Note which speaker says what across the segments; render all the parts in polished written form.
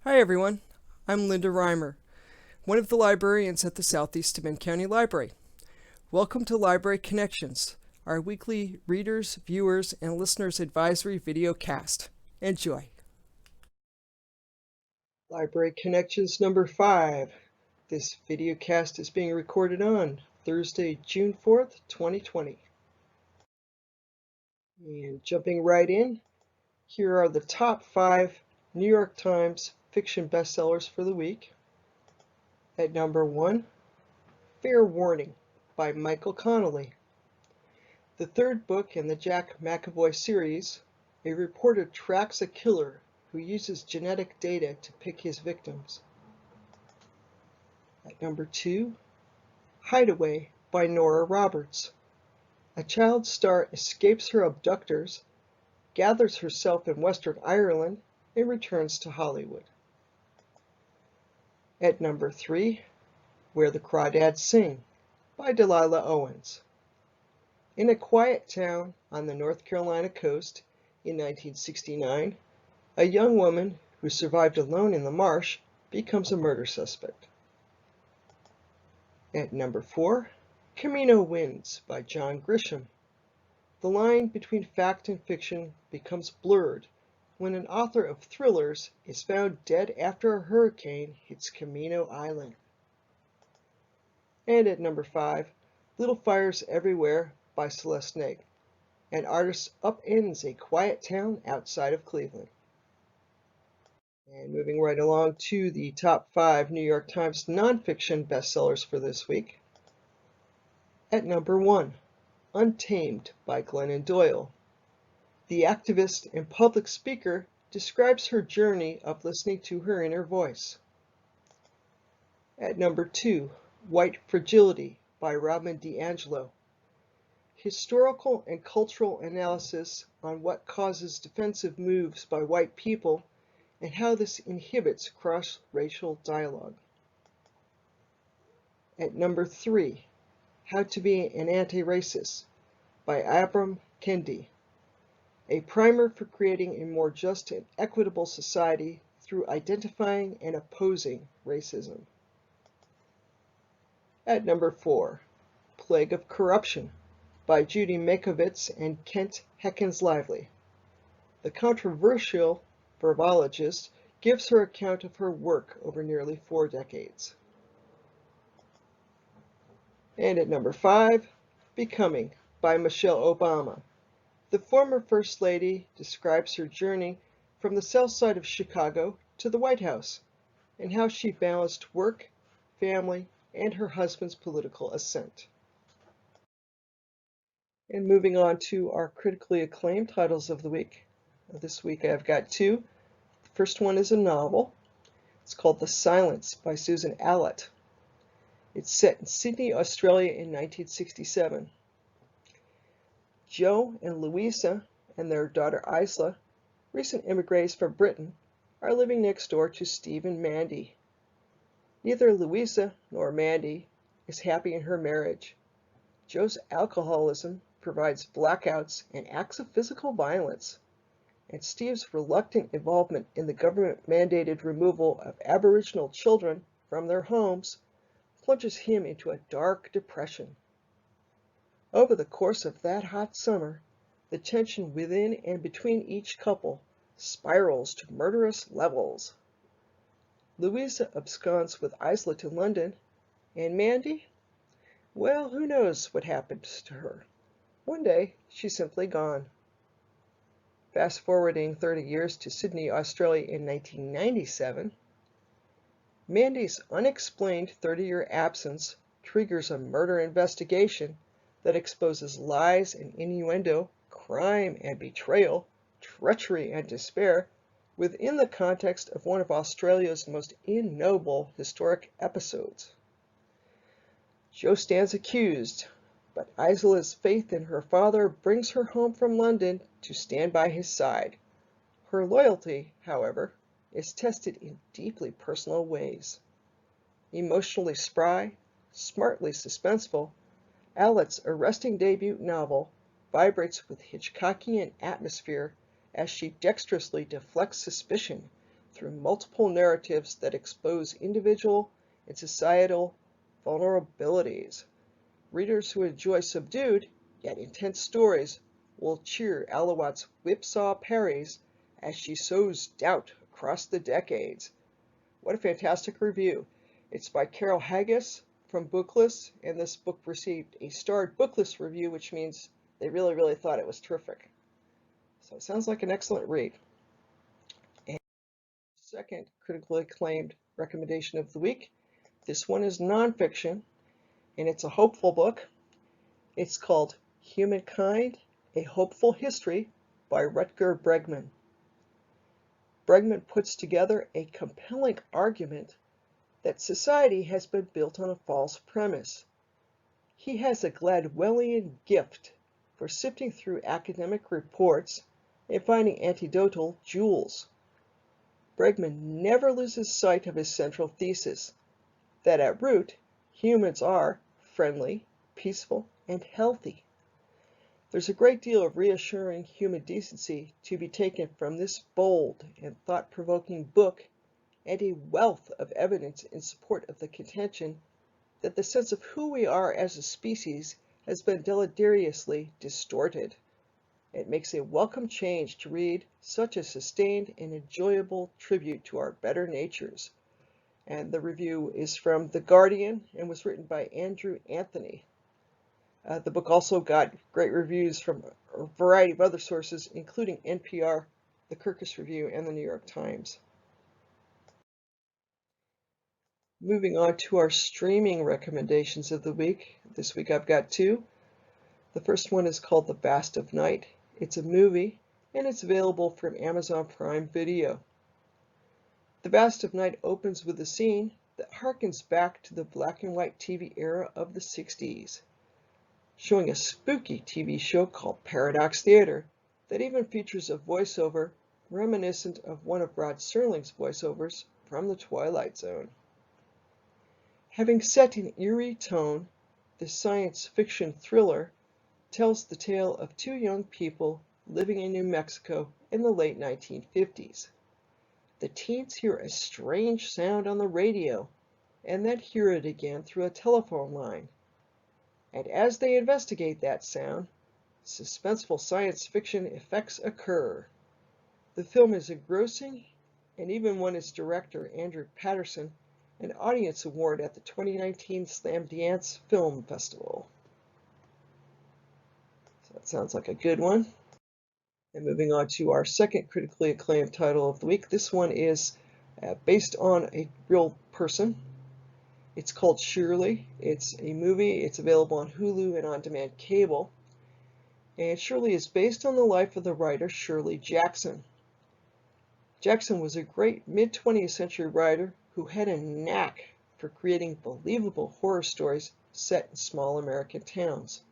Speaker 1: Hi everyone, I'm Linda Reimer, one of the librarians at the Southeast Dominion County Library. Welcome to Library Connections, our weekly readers, viewers, and listeners advisory video cast. Enjoy. Library Connections number 5. This video cast is being recorded on Thursday, June 4th, 2020. And jumping right in, here are the top 5 New York Times fiction bestsellers for the week. At number 1, Fair Warning by Michael Connelly. The third book in the Jack McAvoy series, a reporter tracks a killer who uses genetic data to pick his victims. At number 2, Hideaway by Nora Roberts. A child star escapes her abductors, gathers herself in Western Ireland, and returns to Hollywood. At number 3, Where the Crawdads Sing by Delilah Owens. In a quiet town on the North Carolina coast in 1969, a young woman who survived alone in the marsh becomes a murder suspect. At number 4, Camino Winds by John Grisham. The line between fact and fiction becomes blurred when an author of thrillers is found dead after a hurricane hits Camino Island. And at number 5, Little Fires Everywhere by Celeste Negg. An artist upends a quiet town outside of Cleveland. And moving right along to the top 5 New York Times nonfiction bestsellers for this week. At number 1, Untamed by Glennon Doyle. The activist and public speaker describes her journey of listening to her inner voice. At number 2, White Fragility by Robin DiAngelo. Historical and cultural analysis on what causes defensive moves by white people and how this inhibits cross-racial dialogue. At number 3, How to Be an Anti-Racist by Abram Kendi. A primer for creating a more just and equitable society through identifying and opposing racism. At number 4, Plague of Corruption by Judy Mikovits and Kent Heckens-Lively. The controversial verbologist gives her account of her work over nearly 4 decades. And at number 5, Becoming by Michelle Obama. The former First Lady describes her journey from the south side of Chicago to the White House and how she balanced work, family, and her husband's political ascent. And moving on to our critically acclaimed titles of the week. This week I've got 2. The first one is a novel. It's called The Silence by Susan Allott. It's set in Sydney, Australia in 1967. Joe and Louisa and their daughter Isla, recent immigrants from Britain, are living next door to Steve and Mandy. Neither Louisa nor Mandy is happy in her marriage. Joe's alcoholism provides blackouts and acts of physical violence, and Steve's reluctant involvement in the government-mandated removal of Aboriginal children from their homes plunges him into a dark depression. Over the course of that hot summer, the tension within and between each couple spirals to murderous levels. Louisa absconds with Isla to London, and Mandy? Well, who knows what happens to her. One day, she's simply gone. Fast forwarding 30 years to Sydney, Australia in 1997, Mandy's unexplained 30-year absence triggers a murder investigation that exposes lies and innuendo, crime and betrayal, treachery and despair within the context of one of Australia's most ignoble historic episodes. Joe stands accused, but Isla's faith in her father brings her home from London to stand by his side. Her loyalty, however, is tested in deeply personal ways. Emotionally spry, smartly suspenseful, Allott's arresting debut novel vibrates with Hitchcockian atmosphere as she dexterously deflects suspicion through multiple narratives that expose individual and societal vulnerabilities. Readers who enjoy subdued yet intense stories will cheer Alouatte's whipsaw parries as she sows doubt across the decades. What a fantastic review. It's by Carol Haggis from Booklist, and this book received a starred Booklist review, which means they really thought it was terrific. So it sounds like an excellent read. And second critically acclaimed recommendation of the week. This one is nonfiction, and it's a hopeful book. It's called Humankind, A Hopeful History by Rutger Bregman. Bregman puts together a compelling argument that society has been built on a false premise. He has a Gladwellian gift for sifting through academic reports and finding anecdotal jewels. Bregman never loses sight of his central thesis, that at root, humans are friendly, peaceful, and healthy. There's a great deal of reassuring human decency to be taken from this bold and thought-provoking book, and a wealth of evidence in support of the contention that the sense of who we are as a species has been deleteriously distorted. It makes a welcome change to read such a sustained and enjoyable tribute to our better natures. And the review is from The Guardian and was written by Andrew Anthony. The book also got great reviews from a variety of other sources, including NPR, the Kirkus Review, and the New York Times. Moving on to our streaming recommendations of the week. This week I've got two. The first one is called The Vast of Night. It's a movie, and it's available from Amazon Prime Video. The Vast of Night opens with a scene that harkens back to the black and white TV era of the 60s, showing a spooky TV show called Paradox Theater that even features a voiceover reminiscent of one of Rod Serling's voiceovers from The Twilight Zone. Having set an eerie tone, this science fiction thriller tells the tale of two young people living in New Mexico in the late 1950s. The teens hear a strange sound on the radio and then hear it again through a telephone line. And as they investigate that sound, suspenseful science fiction effects occur. The film is engrossing and even won its director, Andrew Patterson, an audience award at the 2019 Slamdance Film Festival. So that sounds like a good one. And moving on to our second critically acclaimed title of the week. This one is based on a real person. It's called Shirley. It's a movie. It's available on Hulu and on-demand cable. And Shirley is based on the life of the writer Shirley Jackson. Jackson was a great mid-20th century writer who had a knack for creating believable horror stories set in small American towns.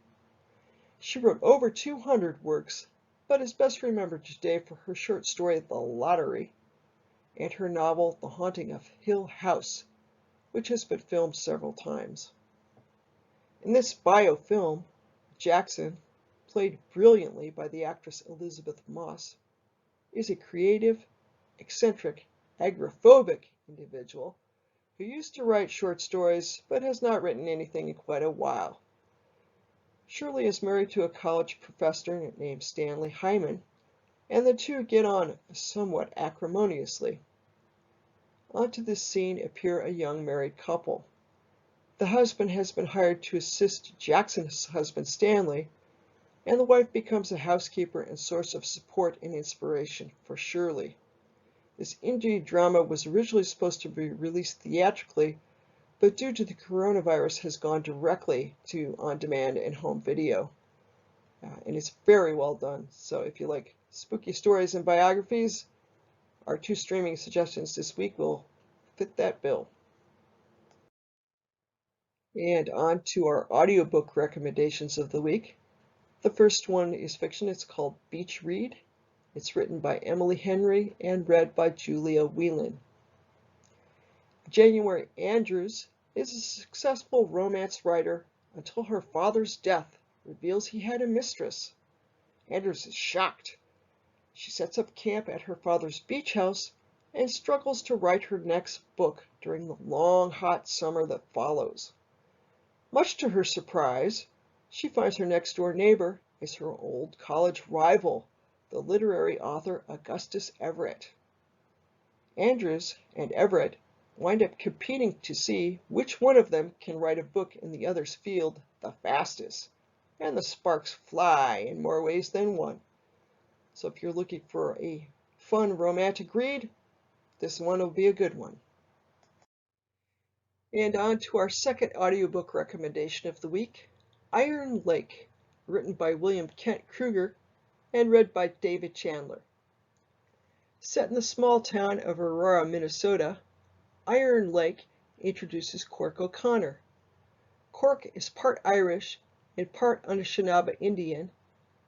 Speaker 1: She wrote over 200 works, but is best remembered today for her short story The Lottery and her novel The Haunting of Hill House, which has been filmed several times. In this biofilm, Jackson, played brilliantly by the actress Elizabeth Moss, is a creative, eccentric, agoraphobic individual who used to write short stories but has not written anything in quite a while. Shirley is married to a college professor named Stanley Hyman, and the two get on somewhat acrimoniously. Onto this scene appear a young married couple. The husband has been hired to assist Jackson's husband Stanley, and the wife becomes a housekeeper and source of support and inspiration for Shirley. This indie drama was originally supposed to be released theatrically, but due to the coronavirus has gone directly to on-demand and home video. And it's very well done. So if you like spooky stories and biographies, our two streaming suggestions this week will fit that bill. And on to our audiobook recommendations of the week. The first one is fiction. It's called Beach Read. It's written by Emily Henry and read by Julia Whelan. January Andrews is a successful romance writer until her father's death reveals he had a mistress. Andrews is shocked. She sets up camp at her father's beach house and struggles to write her next book during the long, hot summer that follows. Much to her surprise, she finds her next-door neighbor is her old college rival, the literary author Augustus Everett. Andrews and Everett wind up competing to see which one of them can write a book in the other's field the fastest, and the sparks fly in more ways than one. So if you're looking for a fun romantic read, this one will be a good one. And on to our second audiobook recommendation of the week, Iron Lake, written by William Kent Kruger and read by David Chandler. Set in the small town of Aurora, Minnesota, Iron Lake introduces Cork O'Connor. Cork is part Irish and part Anishinaabe Indian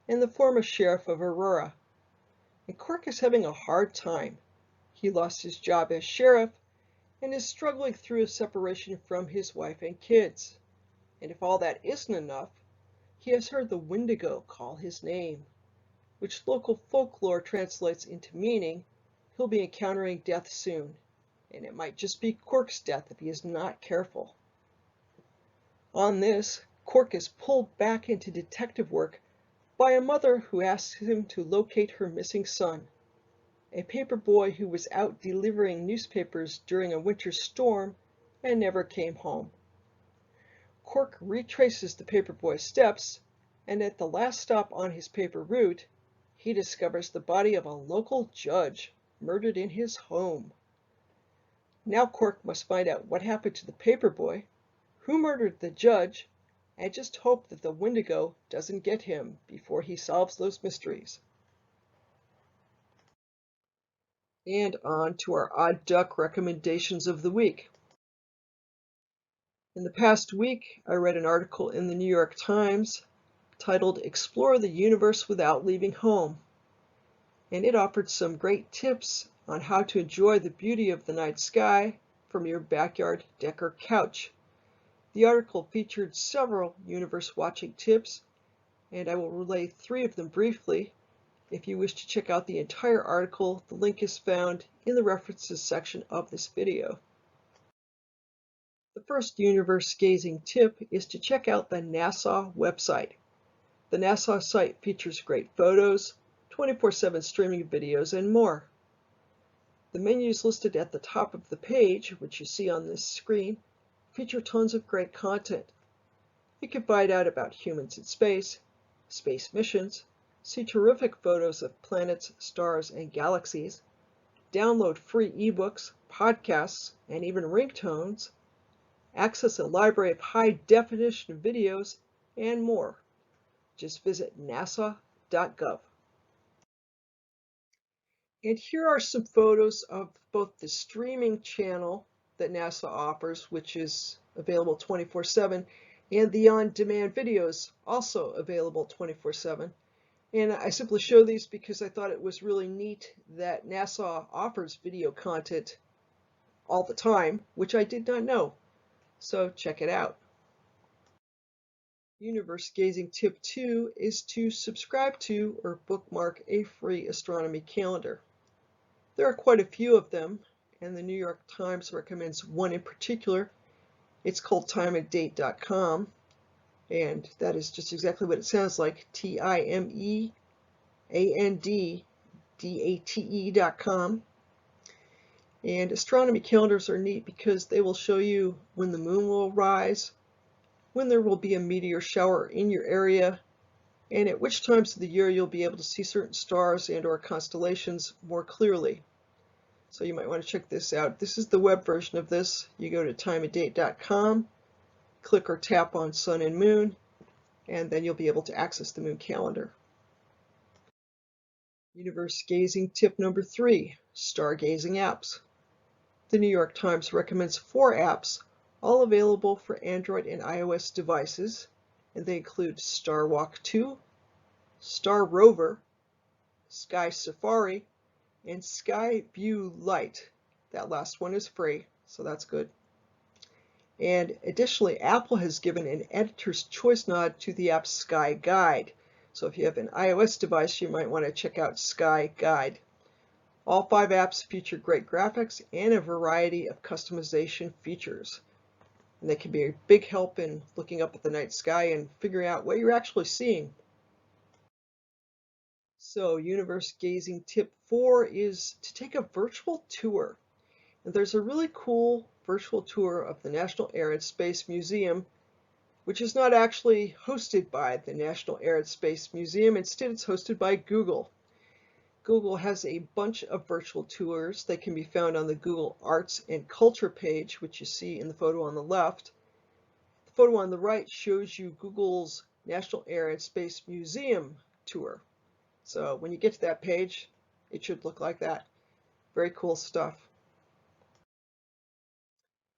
Speaker 1: and the former sheriff of Aurora. And Cork is having a hard time. He lost his job as sheriff and is struggling through a separation from his wife and kids. And if all that isn't enough, he has heard the Wendigo call his name, which local folklore translates into meaning he'll be encountering death soon, and it might just be Cork's death if he is not careful. On this, Cork is pulled back into detective work by a mother who asks him to locate her missing son, a paper boy who was out delivering newspapers during a winter storm and never came home. Cork retraces the paper boy's steps, and at the last stop on his paper route, he discovers the body of a local judge murdered in his home. Now Cork must find out what happened to the paper boy, who murdered the judge, and just hope that the Wendigo doesn't get him before he solves those mysteries. And on to our odd duck recommendations of the week. In the past week, I read an article in the New York Times titled "Explore the Universe Without Leaving Home," and it offered some great tips on how to enjoy the beauty of the night sky from your backyard deck or couch. The article featured several universe watching tips, and I will relay 3 of them briefly. If you wish to check out the entire article, the link is found in the references section of this video. The first universe gazing tip is to check out the NASA website. The NASA site features great photos, 24/7 streaming videos, and more. The menus listed at the top of the page, which you see on this screen, feature tons of great content. You can find out about humans in space, space missions, see terrific photos of planets, stars, and galaxies, download free eBooks, podcasts, and even ringtones, access a library of high-definition videos, and more. Just visit nasa.gov. And here are some photos of both the streaming channel that NASA offers, which is available 24/7, and the on-demand videos, also available 24/7. And I simply show these because I thought it was really neat that NASA offers video content all the time, which I did not know. So check it out. Universe gazing tip 2 is to subscribe to or bookmark a free astronomy calendar. There are quite a few of them, and the New York Times recommends one in particular. It's called timeanddate.com, and that is just exactly what it sounds like, timeanddate.com. And astronomy calendars are neat because they will show you when the moon will rise, when there will be a meteor shower in your area, and at which times of the year you'll be able to see certain stars and or constellations more clearly. So you might want to check this out. This is the web version of this. You go to timeanddate.com, click or tap on sun and moon, and then you'll be able to access the moon calendar. Universe gazing tip number 3, stargazing apps. The New York Times recommends 4 apps, all available for Android and iOS devices, and they include Starwalk 2, Star Rover, Sky Safari, and Sky View Lite. That last one is free, so that's good. And additionally, Apple has given an editor's choice nod to the app Sky Guide. So if you have an iOS device, you might want to check out Sky Guide. All 5 apps feature great graphics and a variety of customization features. And they can be a big help in looking up at the night sky and figuring out what you're actually seeing. So, universe gazing tip 4 is to take a virtual tour. And there's a really cool virtual tour of the National Air and Space Museum, which is not actually hosted by the National Air and Space Museum. Instead, it's hosted by Google. Google has a bunch of virtual tours. They can be found on the Google Arts and Culture page, which you see in the photo on the left. The photo on the right shows you Google's National Air and Space Museum tour. So when you get to that page, it should look like that. Very cool stuff.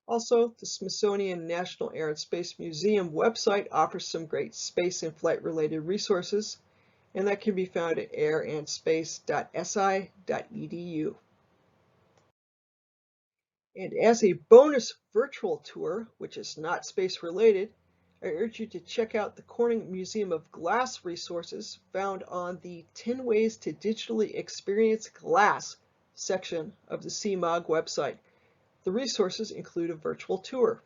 Speaker 1: Also, the Smithsonian National Air and Space Museum website offers some great space and flight related resources, and that can be found at airandspace.si.edu. And as a bonus virtual tour, which is not space related, I urge you to check out the Corning Museum of Glass resources found on the 10 Ways to Digitally Experience Glass section of the CMOG website. The resources include a virtual tour.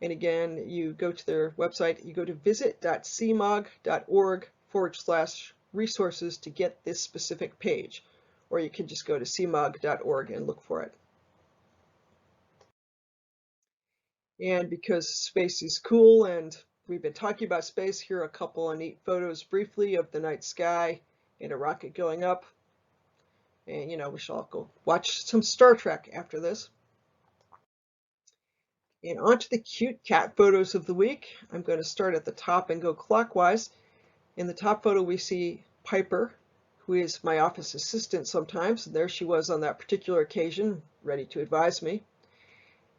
Speaker 1: And again, you go to their website, you go to visit.cmog.org/resources to get this specific page, or you can just go to cmog.org and look for it. And because space is cool and we've been talking about space, here are a couple of neat photos briefly of the night sky and a rocket going up. And we shall all go watch some Star Trek after this. And on to the cute cat photos of the week. I'm going to start at the top and go clockwise. In the top photo we see Piper, who is my office assistant sometimes. There she was on that particular occasion, ready to advise me.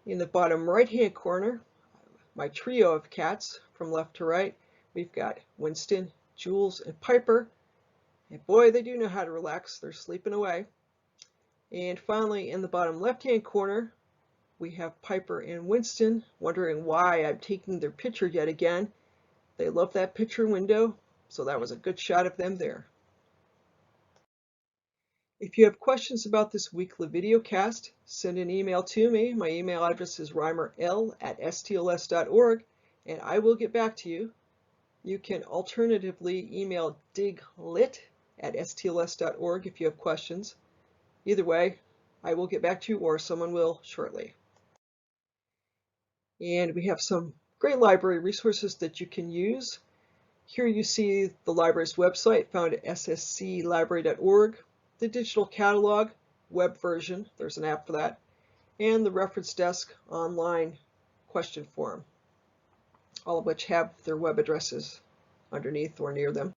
Speaker 1: In the bottom right-hand corner, my trio of cats from left to right, we've got Winston, Jules, and Piper. And boy, they do know how to relax. They're sleeping away. And finally, in the bottom left-hand corner, we have Piper and Winston wondering why I'm taking their picture yet again. They love that picture window, so that was a good shot of them there. If you have questions about this weekly video cast, send an email to me. My email address is reimerl@stls.org, and I will get back to you. You can alternatively email diglit@stls.org if you have questions. Either way, I will get back to you, or someone will shortly. And we have some great library resources that you can use. Here you see the library's website found at ssclibrary.org. The digital catalog, web version, there's an app for that, and the reference desk online question form, all of which have their web addresses underneath or near them.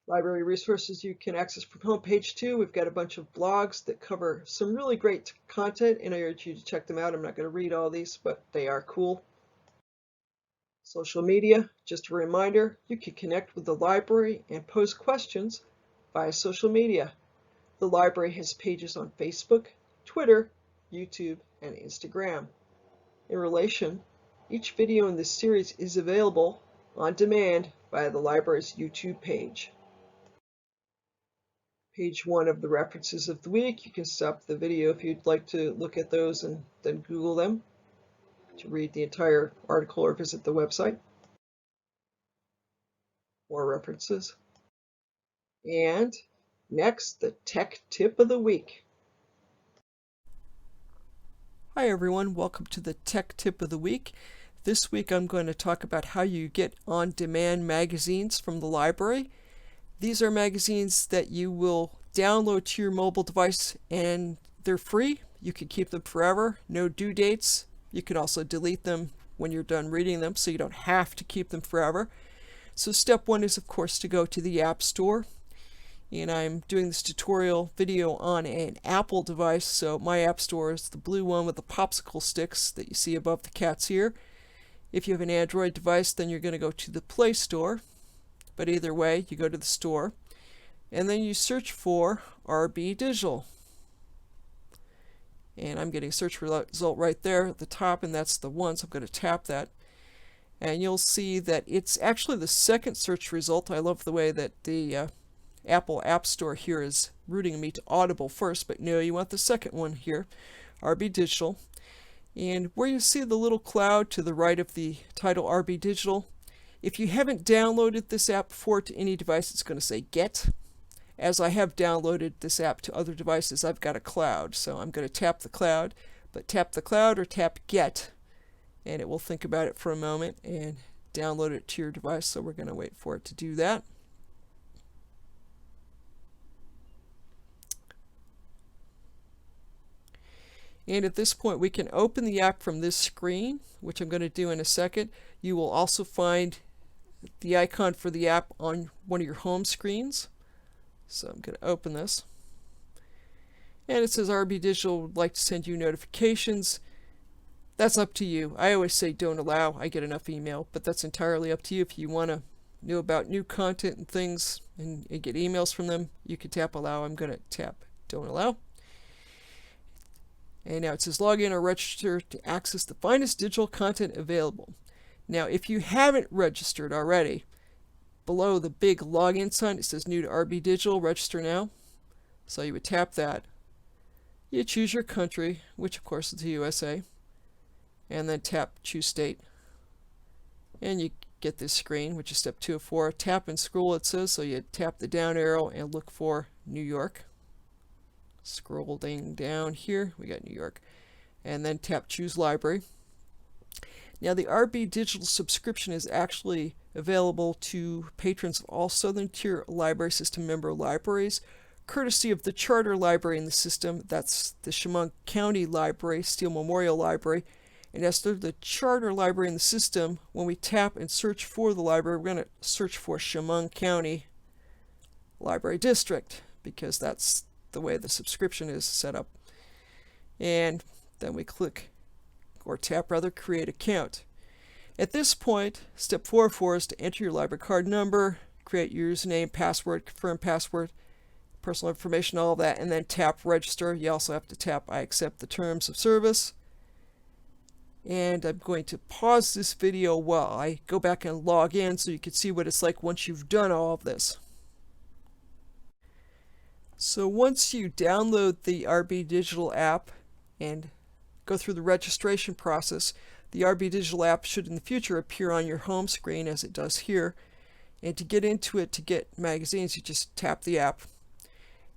Speaker 1: Library resources you can access from homepage 2. We've got a bunch of blogs that cover some really great content, and I urge you to check them out. I'm not going to read all these, but they are cool. Social media, just a reminder, you can connect with the library and pose questions via social media. The library has pages on Facebook, Twitter, YouTube, and Instagram. In relation, each video in this series is available on demand via the library's YouTube page. Page 1 of the references of the week. You can stop the video if you'd like to look at those and then Google them to read the entire article or visit the website. More references. And next, the tech tip of the week. Hi everyone, welcome to the tech tip of the week. This week I'm going to talk about how you get on-demand magazines from the library. These are magazines that you will download to your mobile device and they're free. You can keep them forever, no due dates. You can also delete them when you're done reading them, so you don't have to keep them forever. So step 1 is of course to go to the App Store. And I'm doing this tutorial video on an Apple device, so my App Store is the blue one with the popsicle sticks that you see above the cats here. If you have an Android device, then you're going to go to the Play Store. But either way, you go to the store, and then you search for RB Digital. And I'm getting a search result right there at the top, and that's the one, so I'm going to tap that. And you'll see that it's actually the second search result. I love the way that the Apple App Store here is routing me to Audible first, but no, you want the second one here, RB Digital. And where you see the little cloud to the right of the title RB Digital, if you haven't downloaded this app before to any device, it's going to say Get. As I have downloaded this app to other devices, I've got a cloud, so I'm going to tap the cloud, but tap the cloud or tap Get, and it will think about it for a moment and download it to your device, so we're going to wait for it to do that. And at this point, we can open the app from this screen, which I'm going to do in a second. You will also find the icon for the app on one of your home screens. So I'm going to open this. And it says RB Digital would like to send you notifications. That's up to you. I always say don't allow. I get enough email, but that's entirely up to you. If you want to know about new content and things and get emails from them, you can tap allow. I'm going to tap don't allow. And now it says log in or register to access the finest digital content available. Now, if you haven't registered already, below the big login sign, it says new to RB Digital, register now. So you would tap that. You choose your country, which of course is the USA, and then tap choose state. And you get this screen, which is step 2 of 4. Tap and scroll, it says, so you tap the down arrow and look for New York. Scrolling down here, we got New York, and then tap choose library. Now the RB Digital subscription is actually available to patrons of all Southern Tier Library System member libraries, courtesy of the charter library in the system. That's the Chemung County Library, Steele Memorial Library, and as they're the charter library in the system, when we tap and search for the library, we're going to search for Chemung County Library District, because that's the way the subscription is set up. And then we click, or tap rather, create account. At this point, step 4 is to enter your library card number, create username, password, confirm password, personal information, all of that, and then tap register. You also have to tap I accept the terms of service. And I'm going to pause this video while I go back and log in so you can see what it's like once you've done all of this. So once you download the RB Digital app and go through the registration process, the RB Digital app should in the future appear on your home screen as it does here. And to get into it, to get magazines, you just tap the app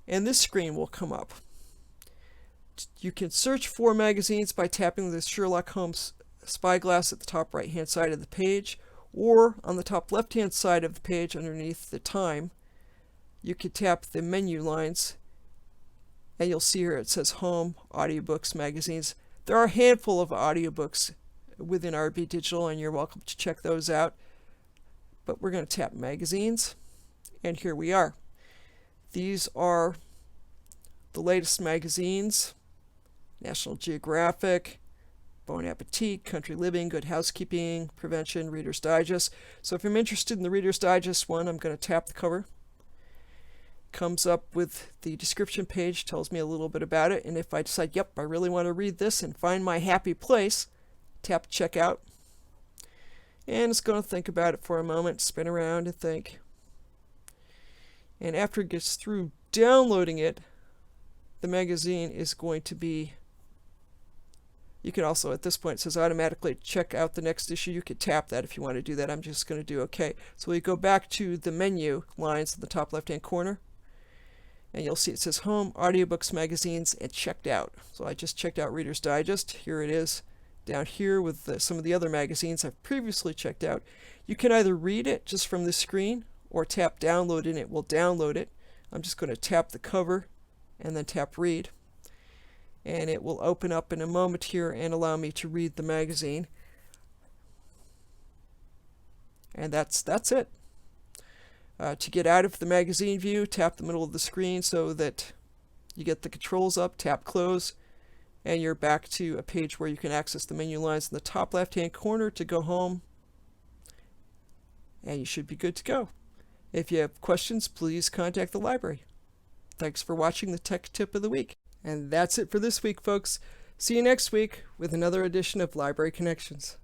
Speaker 1: and this screen will come up. You can search for magazines by tapping the Sherlock Holmes spyglass at the top right hand side of the page, or on the top left hand side of the page underneath the time. You can tap the menu lines and you'll see here it says home, audiobooks, magazines. There are a handful of audiobooks within RB Digital and you're welcome to check those out. But we're going to tap magazines and here we are. These are the latest magazines: National Geographic, Bon Appetit, Country Living, Good Housekeeping, Prevention, Reader's Digest. So if I'm interested in the Reader's Digest one, I'm going to tap the cover. Comes up with the description page, tells me a little bit about it, and if I decide, yep, I really want to read this and find my happy place, tap checkout. And it's going to think about it for a moment, spin around and think. And after it gets through downloading it, the magazine is going to be, you can also, at this point, it says automatically check out the next issue. You could tap that if you want to do that. I'm just going to do OK. So we go back to the menu lines in the top left-hand corner. And you'll see it says home, audiobooks, magazines, and checked out. So I just checked out Reader's Digest. Here it is down here with some of the other magazines I've previously checked out. You can either read it just from the screen or tap download and it will download it. I'm just going to tap the cover and then tap read. And it will open up in a moment here and allow me to read the magazine. And that's it. To get out of the magazine view, tap the middle of the screen so that you get the controls up, tap close, and you're back to a page where you can access the menu lines in the top left-hand corner to go home. And you should be good to go. If you have questions, please contact the library. Thanks for watching the Tech Tip of the Week. And that's it for this week, folks. See you next week with another edition of Library Connections.